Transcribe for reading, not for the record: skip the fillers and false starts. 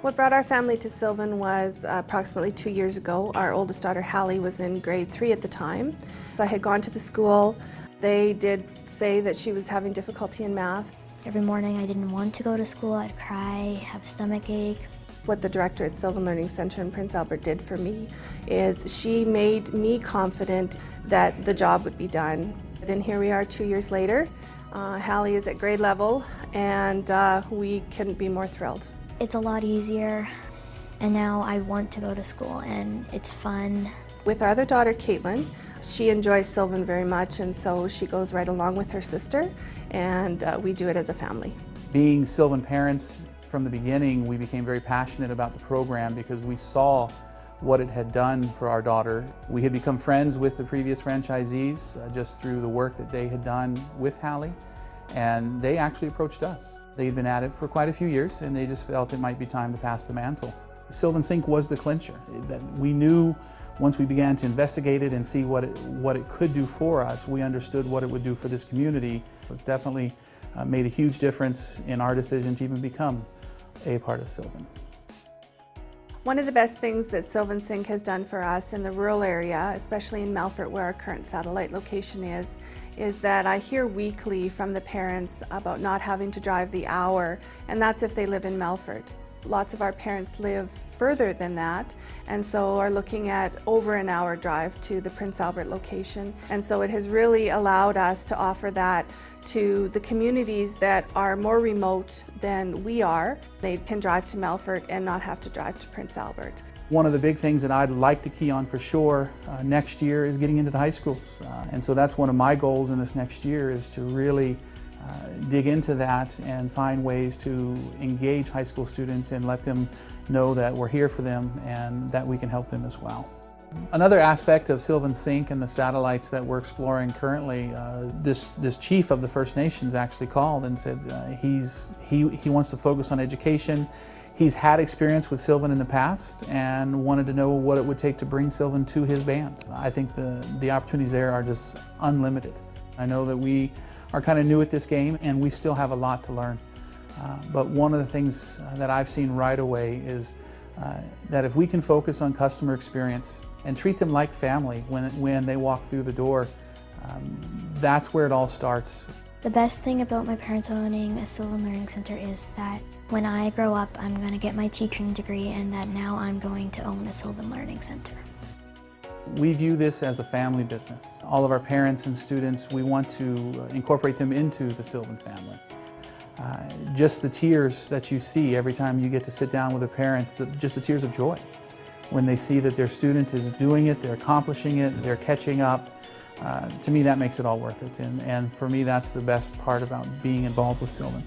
What brought our family to Sylvan was approximately 2 years ago. Our oldest daughter, Hallie, was in grade 3 at the time. I had gone to the school. They did say that she was having difficulty in math. Every morning I didn't want to go to school. I'd cry, have a stomach ache. What the director at Sylvan Learning Center in Prince Albert did for me is she made me confident that the job would be done. And here we are 2 years later. Hallie is at grade level, and we couldn't be more thrilled. It's a lot easier, and now I want to go to school, and it's fun. With our other daughter, Caitlin, she enjoys Sylvan very much, and so she goes right along with her sister, and we do it as a family. Being Sylvan parents from the beginning, we became very passionate about the program because we saw what it had done for our daughter. We had become friends with the previous franchisees just through the work that they had done with Hallie, and they actually approached us. They had been at it for quite a few years, and they just felt it might be time to pass the mantle. Sylvan Sync was the clincher. That we knew once we began to investigate it and see what it could do for us, we understood what it would do for this community. It's definitely made a huge difference in our decision to even become a part of Sylvan. One of the best things that Sylvan Sync has done for us in the rural area, especially in Melfort where our current satellite location is that I hear weekly from the parents about not having to drive the hour, and that's if they live in Melfort. Lots of our parents live further than that, and so are looking at over an hour drive to the Prince Albert location. And so it has really allowed us to offer that to the communities that are more remote than we are. They can drive to Melfort and not have to drive to Prince Albert. One of the big things that I'd like to key on for sure next year is getting into the high schools. And so that's one of my goals in this next year, is to really dig into that and find ways to engage high school students and let them know that we're here for them and that we can help them as well. Another aspect of Sylvan Sync and the satellites that we're exploring currently, this chief of the First Nations actually called and said he wants to focus on education. He's had experience with Sylvan in the past and wanted to know what it would take to bring Sylvan to his band. I think the opportunities there are just unlimited. I know that we are kind of new at this game and we still have a lot to learn. But one of the things that I've seen right away is that if we can focus on customer experience and treat them like family when they walk through the door, that's where it all starts. The best thing about my parents owning a Sylvan Learning Center is that when I grow up, I'm going to get my teaching degree, and that now I'm going to own a Sylvan Learning Center. We view this as a family business. All of our parents and students, we want to incorporate them into the Sylvan family. Just the tears that you see every time you get to sit down with a parent, just the tears of joy. When they see that their student is doing it, they're accomplishing it, they're catching up, to me that makes it all worth it. And for me, that's the best part about being involved with Sylvan.